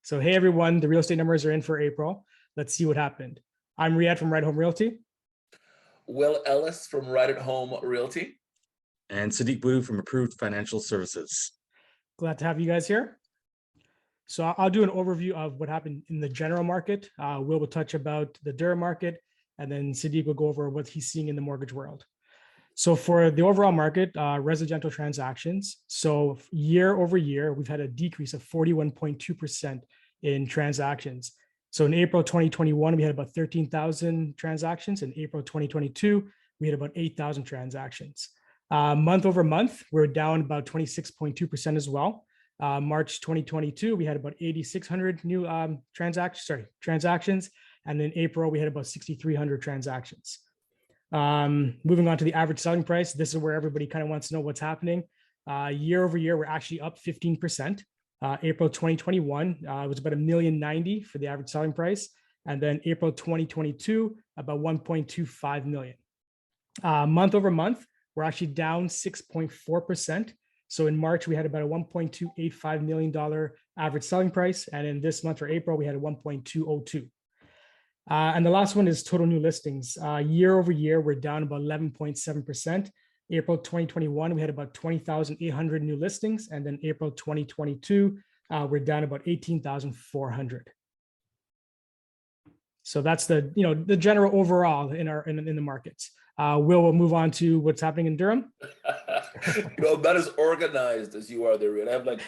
So, hey everyone, the real estate numbers are in for April. Let's see what happened. I'm Riyad from Right Home Realty. Will Ellis from Right at Home Realty. And Sadiq Boodoo from Approved Financial Services. Glad to have you guys here. So I'll do an overview of what happened in the general market. Will touch about the Durham market, and then Sadiq will go over what he's seeing in the mortgage world. So for the overall market, residential transactions, so year over year, we've had a decrease of 41.2% in transactions. So in April 2021, we had about 13,000 transactions. In April 2022, we had about 8,000 transactions. Month over month, we're down about 26.2% as well. March 2022, we had about 8,600 new transactions. And in April, we had about 6,300 transactions. Moving on to the average selling price. This is where everybody kind of wants to know what's happening. Year over year, we're actually up 15%. April 2021 was about $1,090,000 for the average selling price. And then April 2022, about 1.25 million. Month over month, we're actually down 6.4%. So in March, we had about a $1.285 million average selling price. And in this month for April, we had a 1.202. And the last one is total new listings. Year over year, we're down about 11.7%. April 2021, we had about 20,800 new listings. And then April 2022, we're down about 18,400. So that's the general overall in the markets. We'll move on to what's happening in Durham. Not as organized as you are there, Riyad. I have like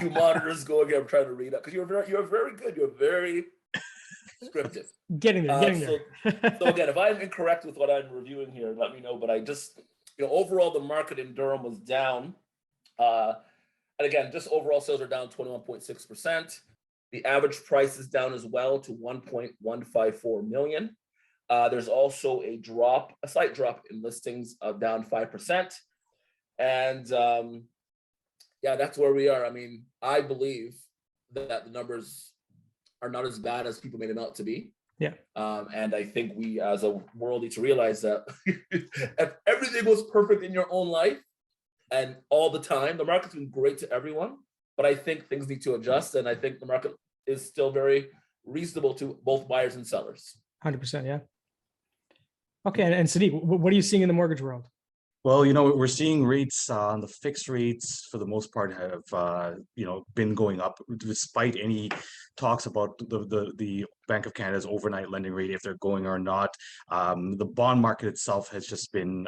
two monitors going here. I'm trying to read up because you're very good. You're very descriptive. Getting there. So again, if I'm incorrect with what I'm reviewing here, let me know. But I just, overall the market in Durham was down. And again, just overall sales are down 21.6%. The average price is down as well to 1.154 million. There's also a slight drop in listings of down 5%. And yeah, that's where we are. I mean, I believe that the numbers are not as bad as people made them out to be. Yeah. And I think we as a world need to realize that if everything was perfect in your own life and all the time, the market's been great to everyone, but I think things need to adjust. And I think the market is still very reasonable to both buyers and sellers. 100%, yeah. Okay, and Sadiq, what are you seeing in the mortgage world? Well, we're seeing rates on the fixed rates for the most part have, been going up despite any talks about the Bank of Canada's overnight lending rate, if they're going or not. The bond market itself has just been,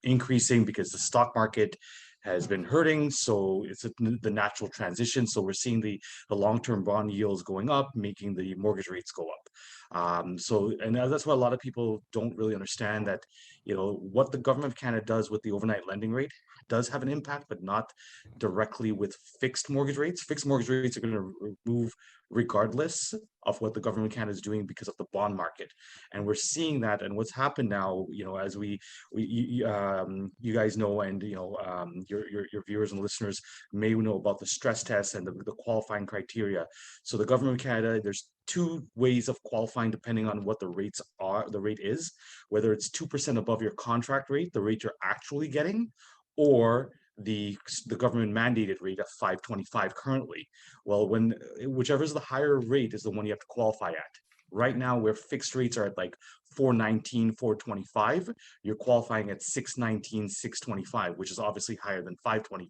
increasing because the stock market has been hurting. So it's the natural transition. So we're seeing the long-term bond yields going up, making the mortgage rates go up. And that's why a lot of people don't really understand that, what the government of Canada does with the overnight lending rate does have an impact, but not directly with fixed mortgage rates. Fixed mortgage rates are going to move regardless of what the government of Canada is doing because of the bond market. And we're seeing that. And what's happened now, as you guys know, and your viewers and listeners may know about the stress tests and the qualifying criteria. So the government of Canada, there's two ways of qualifying depending on what the rate is, whether it's 2% above your contract rate, the rate you're actually getting, or the government mandated rate of 5.25 currently. Well, whichever is the higher rate is the one you have to qualify at. Right now, where fixed rates are at like 4.19, 4.25, you're qualifying at 6.19, 6.25, which is obviously higher than 5.25.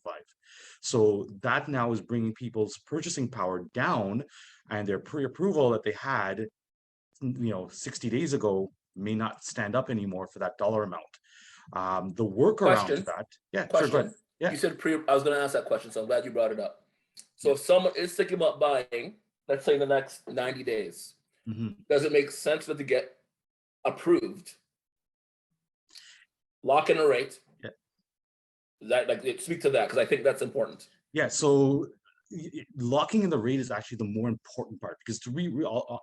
So that now is bringing people's purchasing power down, and their pre-approval that they had, 60 days ago may not stand up anymore for that dollar amount. The workaround to that, yeah, question. Sure, go ahead. Yeah. You said I was going to ask that question, so I'm glad you brought it up. So if someone is thinking about buying, let's say in the next 90 days, does it make sense for them to get approved, lock in a rate? Yeah. That speak to that, because I think that's important. Yeah. So locking in the rate is actually the more important part, because to be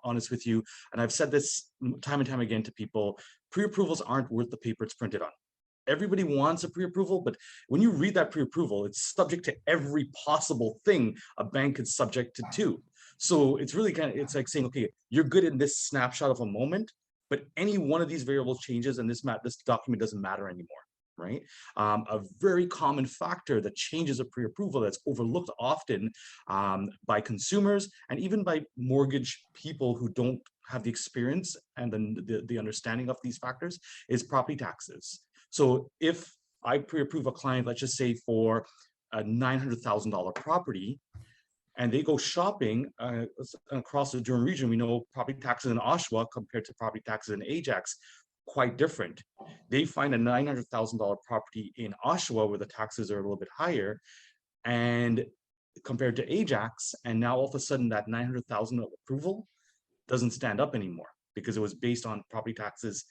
honest with you, and I've said this time and time again to people, pre-approvals aren't worth the paper it's printed on. Everybody wants a pre-approval, but when you read that pre-approval, it's subject to every possible thing a bank is subject to. So it's really it's like saying, okay, you're good in this snapshot of a moment, but any one of these variables changes and this document doesn't matter anymore. right? A very common factor that changes a pre-approval that's overlooked often by consumers and even by mortgage people who don't have the experience and the understanding of these factors is property taxes. So if I pre-approve a client, let's just say for a $900,000 property, and they go shopping across the Durham region, we know property taxes in Oshawa compared to property taxes in Ajax, quite different. They find a $900,000 property in Oshawa where the taxes are a little bit higher, and compared to Ajax, and now all of a sudden that 900,000 approval doesn't stand up anymore because it was based on property taxes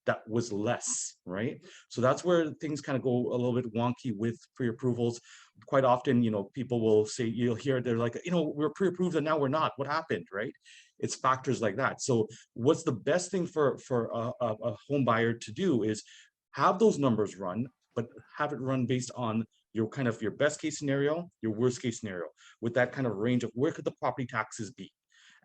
that was less, right? So that's where things kind of go a little bit wonky with pre-approvals. Quite often, you know, people will say, you'll hear, they're like, you know, we're pre-approved and now we're not. What happened, right? It's factors like that. So what's the best thing for a home buyer to do is have those numbers run, but have it run based on your kind of your best case scenario, your worst case scenario, with that kind of range of where could the property taxes be.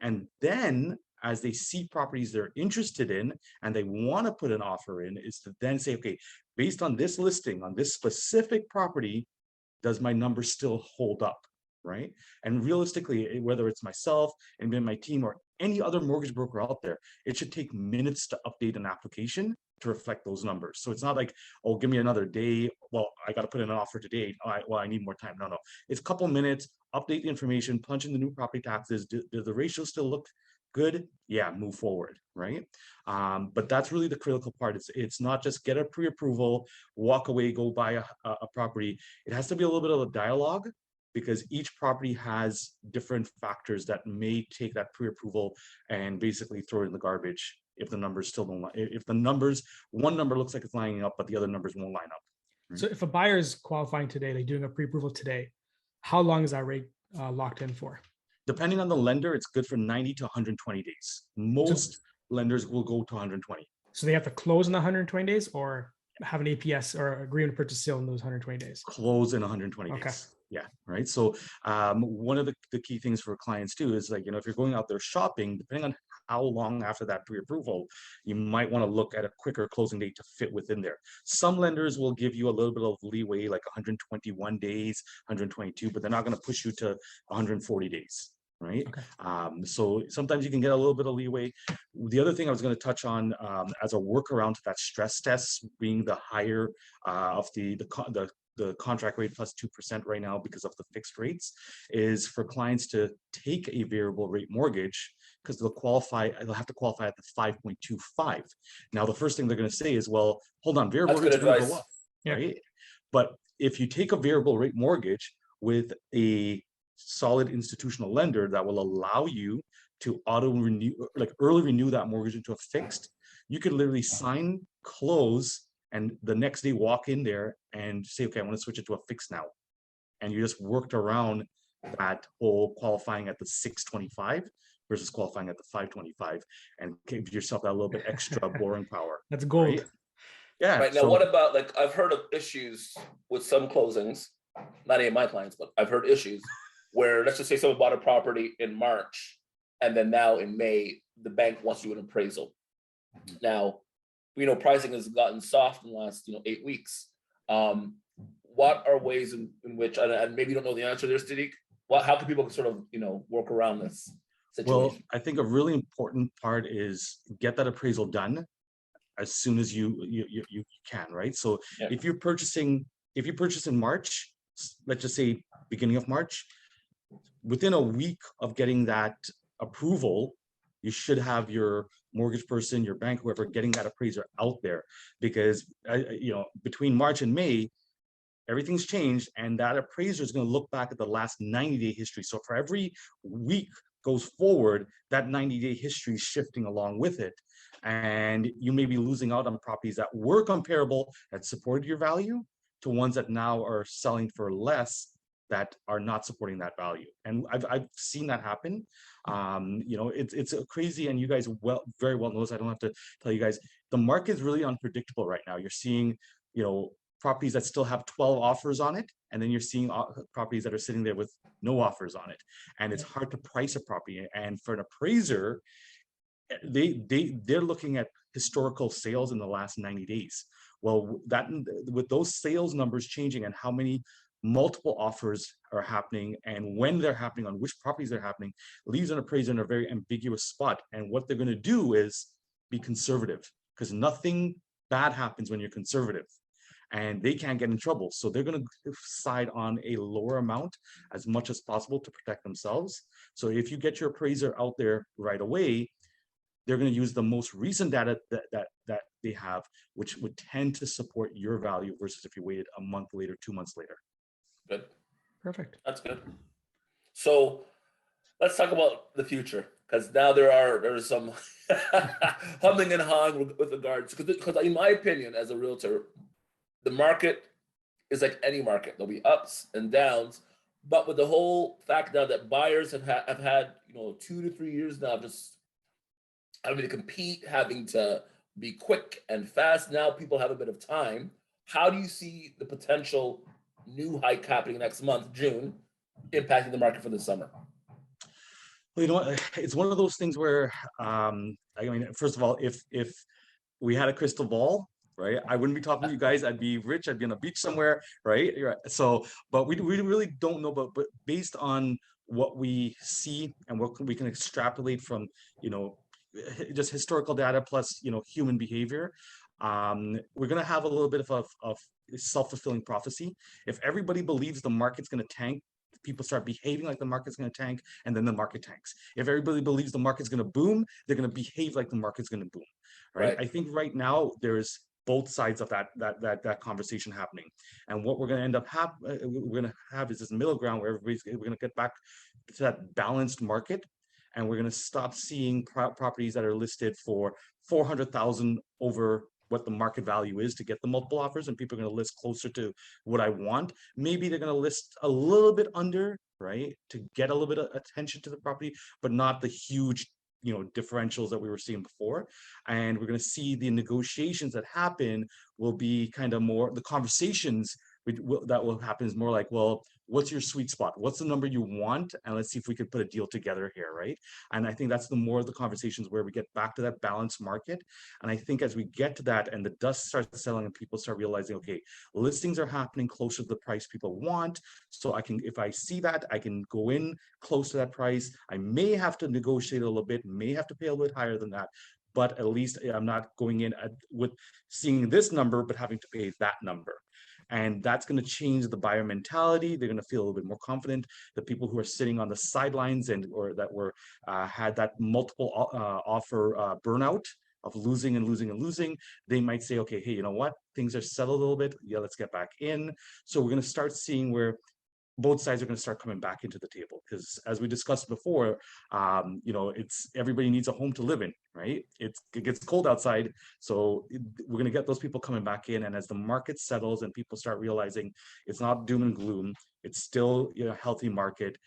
And then as they see properties they're interested in and they want to put an offer in, is to then say, okay, based on this listing on this specific property, does my number still hold up, right? And realistically, whether it's myself and my team or any other mortgage broker out there, it should take minutes to update an application to reflect those numbers. So it's not like, oh, give me another day. Well, I got to put in an offer today. Well, I need more time. No. It's a couple minutes, update the information, punch in the new property taxes. Do the ratios still look good? Yeah, move forward, right? But that's really the critical part. It's not just get a pre-approval, walk away, go buy a property. It has to be a little bit of a dialogue, because each property has different factors that may take that pre-approval and basically throw it in the garbage if the numbers still don't, if the numbers, one number looks like it's lining up, but the other numbers won't line up. So if a buyer is qualifying today, like doing a pre-approval today, how long is that rate locked in for? Depending on the lender, it's good for 90 to 120 days. Most lenders will go to 120. So they have to close in the 120 days or have an APS or agreement to purchase sale in those 120 days? Close in 120 Okay. days. Yeah, right. So one of the key things for clients too is, like, you know, if you're going out there shopping, depending on how long after that pre-approval, you might want to look at a quicker closing date to fit within there. Some lenders will give you a little bit of leeway, like 121 days, 122, but they're not going to push you to 140 days. Right. Okay. So sometimes you can get a little bit of leeway. The other thing I was going to touch on as a workaround to that stress test being the higher of the contract rate plus 2% right now because of the fixed rates, is for clients to take a variable rate mortgage, because they'll have to qualify at the 5.25. Now, the first thing they're going to say is, well, hold on, variable rates are going to go up, right? But if you take a variable rate mortgage with a solid institutional lender that will allow you to auto renew, like early renew that mortgage into a fixed, you could literally sign, close, and the next day walk in there and say, okay, I want to switch it to a fixed now. And you just worked around that whole qualifying at the 625 versus qualifying at the 525 and give yourself that little bit extra borrowing power. That's gold. Right? Yeah. Right. Now, what about, like, I've heard of issues with some closings, not any of my clients, but I've heard issues where, let's just say someone bought a property in March, and then now in May, the bank wants to do an appraisal. Now, we know pricing has gotten soft in the last 8 weeks. What are ways in which, and maybe you don't know the answer there, Sadiq, how can people sort of work around this situation? Well, I think a really important part is get that appraisal done as soon as you can, right? So if you purchase in March, let's just say beginning of March, within a week of getting that approval, you should have your mortgage person, your bank, whoever, getting that appraiser out there, because between March and May, everything's changed, and that appraiser is going to look back at the last 90-day history. So for every week goes forward, that 90-day history is shifting along with it, and you may be losing out on properties that were comparable, that supported your value, to ones that now are selling for less, that are not supporting that value. And I've seen that happen. It's crazy, and you guys very well know this. I don't have to tell you guys, the market is really unpredictable right now. You're seeing, properties that still have 12 offers on it, and then you're seeing properties that are sitting there with no offers on it. And it's hard to price a property. And for an appraiser, they're looking at historical sales in the last 90 days. Well, that with those sales numbers changing and how many multiple offers are happening and when they're happening, on which properties they're happening, leaves an appraiser in a very ambiguous spot. And what they're going to do is be conservative, because nothing bad happens when you're conservative, and they can't get in trouble. So they're going to side on a lower amount as much as possible to protect themselves. So if you get your appraiser out there right away, they're going to use the most recent data that they have, which would tend to support your value versus if you waited a month later, 2 months later. Good. Perfect. That's good. So let's talk about the future, because now there's some humming and hawing with regards, because in my opinion, as a realtor, the market is like any market. There'll be ups and downs, but with the whole fact now that buyers have had 2 to 3 years now, just having to compete, having to be quick and fast. Now people have a bit of time. How do you see the potential new hike happening next month, June, impacting the market for the summer? Well, you know what? It's one of those things where, I mean, first of all, if we had a crystal ball, right, I wouldn't be talking to you guys. I'd be rich. I'd be on a beach somewhere, right? So, but we really don't know. But based on what we see and what we can extrapolate from, just historical data plus, human behavior, we're going to have a little bit of self-fulfilling prophecy. If everybody believes the market's going to tank, people start behaving like the market's going to tank, and then the market tanks. If everybody believes the market's going to boom, they're going to behave like the market's going to boom, right? I think right now there's both sides of that conversation happening, and what we're going to end up have is this middle ground where we're going to get back to that balanced market, and we're going to stop seeing properties that are listed for 400,000 over what the market value is to get the multiple offers, and people are going to list closer to what I want. Maybe they're going to list a little bit under, right, to get a little bit of attention to the property, but not the huge, differentials that we were seeing before. And we're going to see the negotiations that happen will be kind of more, the conversations that will happen is more like, well, what's your sweet spot? What's the number you want? And let's see if we could put a deal together here, right? And I think that's the more of the conversations where we get back to that balanced market. And I think as we get to that and the dust starts settling and people start realizing, okay, listings are happening closer to the price people want. So I can, if I see that, I can go in close to that price. I may have to negotiate a little bit, may have to pay a little bit higher than that, but at least I'm not going in with seeing this number, but having to pay that number. And that's going to change the buyer mentality. They're going to feel a little bit more confident. The people who are sitting on the sidelines or that were had that multiple offer burnout of losing and losing and losing, they might say, okay, hey, you know what? Things are settled a little bit. Yeah, let's get back in. So we're going to start seeing where both sides are going to start coming back into the table, because as we discussed before, it's everybody needs a home to live in, right? It gets cold outside, so we're going to get those people coming back in. And as the market settles and people start realizing it's not doom and gloom, it's still a healthy market,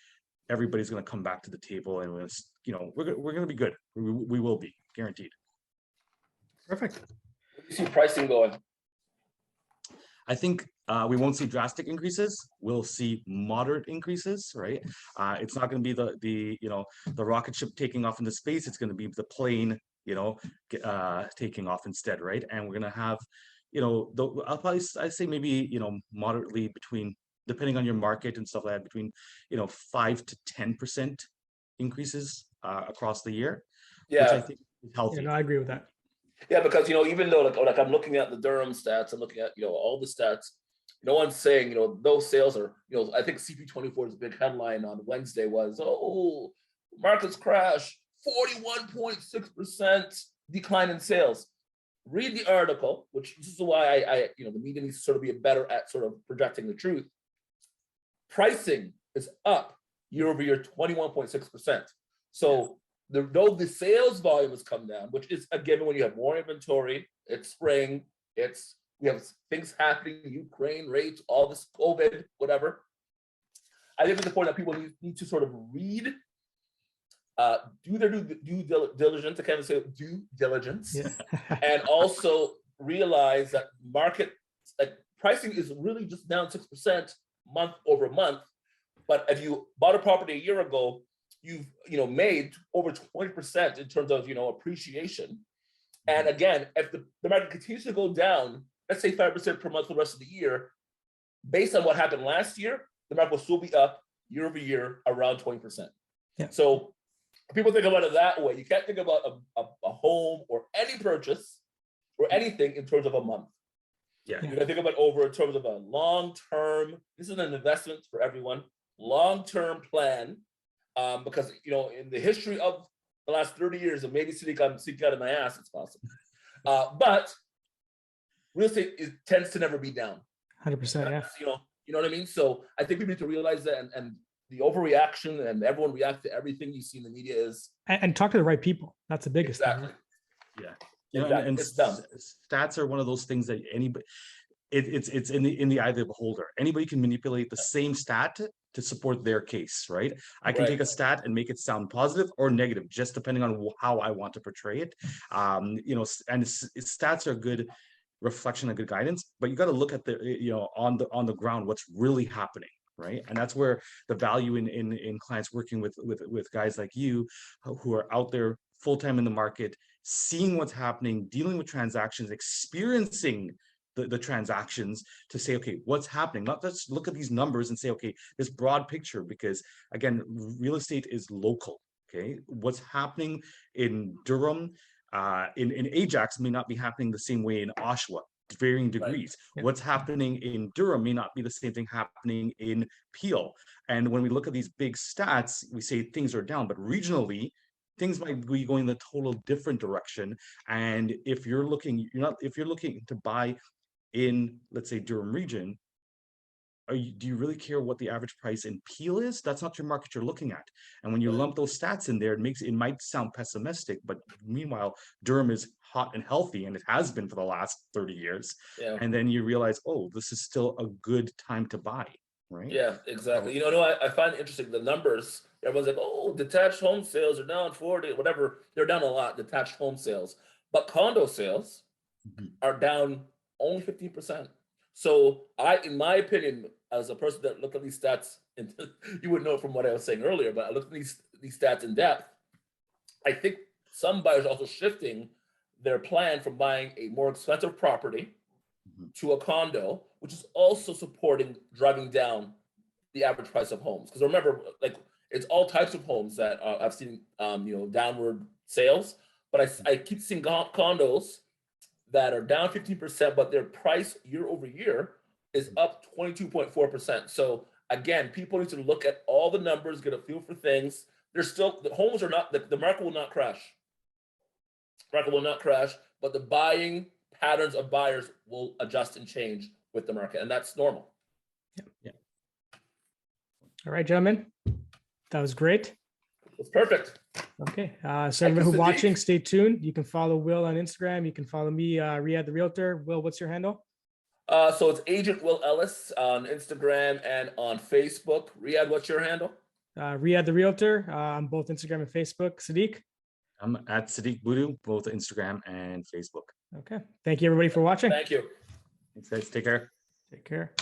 everybody's going to come back to the table, and we're going to be good. We will be guaranteed. Perfect. Where do you see pricing going? I think we won't see drastic increases. We'll see moderate increases, right? It's not going to be the rocket ship taking off into space. It's going to be the plane, taking off instead, right? And we're going to have, I'd say maybe, moderately between, depending on your market and stuff like that, between 5 to 10% increases across the year, which I think is healthy. Yeah, no, I agree with that. Yeah, because even though like I'm looking at the Durham stats, I'm looking at all the stats. No one's saying those sales are I think CP24's big headline on Wednesday was, oh, markets crash, 41.6% decline in sales. Read the article, which this is why I the media needs to sort of be better at sort of projecting the truth. Pricing is up year over year 21.6%. So though the sales volume has come down, which is a given when you have more inventory, it's spring, we have things happening, Ukraine rates, all this COVID, whatever. I think it's important that people need to sort of read, do their due diligence, I can't say due diligence, and also realize that market pricing is really just down 6% month over month. But if you bought a property a year ago, you've made over 20% in terms of appreciation. And again, if the market continues to go down, let's say 5% per month for the rest of the year, based on what happened last year, the market will still be up year over year around 20%. Yeah. So people think about it that way. You can't think about a home or any purchase or anything in terms of a month. Yeah. You gotta think about over in terms of a long-term, this is an investment for everyone, long-term plan. Because in the history of the last 30 years, and maybe Sadiq, I'm speaking out of my ass, it's possible. But real estate tends to never be down. 100%. Yeah. You know what I mean? So I think we need to realize that, and the overreaction and everyone reacts to everything you see in the media is. And talk to the right people. That's the biggest exactly. thing. Yeah. Exactly. And It's dumb. stats are one of those things that anybody, it's in the eye of the beholder. Anybody can manipulate the same stat to support their case, right? I can take a stat and make it sound positive or negative, just depending on how I want to portray it. And stats are good reflection and good guidance, but you got to look at the on the ground what's really happening, right? And that's where the value in clients working with guys like you who are out there full-time in the market, seeing what's happening, dealing with transactions, experiencing the transactions to say, okay, what's happening? Not just look at these numbers and say, okay, this broad picture, because again, real estate is local. Okay, what's happening in Durham, in Ajax may not be happening the same way in Oshawa, varying degrees. Right. Yeah. What's happening in Durham may not be the same thing happening in Peel. And when we look at these big stats, we say things are down, but regionally, things might be going the total different direction. And if you're looking to buy in, let's say, Durham region, do you really care what the average price in Peel is? That's not your market you're looking at. And when you lump those stats in there, it might sound pessimistic, but meanwhile, Durham is hot and healthy, and it has been for the last 30 years. Yeah. And then you realize, oh, this is still a good time to buy, right? Yeah, exactly. I find it interesting, the numbers. Everyone's like, oh, detached home sales are down 40, whatever. They're down a lot, detached home sales. But condo sales are down only 15%. So in my opinion, as a person that looked at these stats, and you would know from what I was saying earlier, but I looked at these stats in depth. I think some buyers are also shifting their plan from buying a more expensive property to a condo, which is also driving down the average price of homes. Because remember, like, it's all types of homes that I've seen, downward sales, but I keep seeing condos that are down 15%, but their price year over year is up 22.4%. So again, people need to look at all the numbers, get a feel for things. The homes are not, the market will not crash. Market will not crash, but the buying patterns of buyers will adjust and change with the market, and that's normal. Yeah. All right, gentlemen, that was great. It's perfect. Okay, so everyone who's watching, stay tuned. You can follow Will on Instagram. You can follow me, Riyad the Realtor. Will, what's your handle? So it's Agent Will Ellis on Instagram and on Facebook. Riyad, what's your handle? Riyad the Realtor on both Instagram and Facebook. Sadiq? I'm at Sadiq Boodoo, both Instagram and Facebook. Okay, thank you everybody for watching. Thank you. Thanks guys, take care. Take care.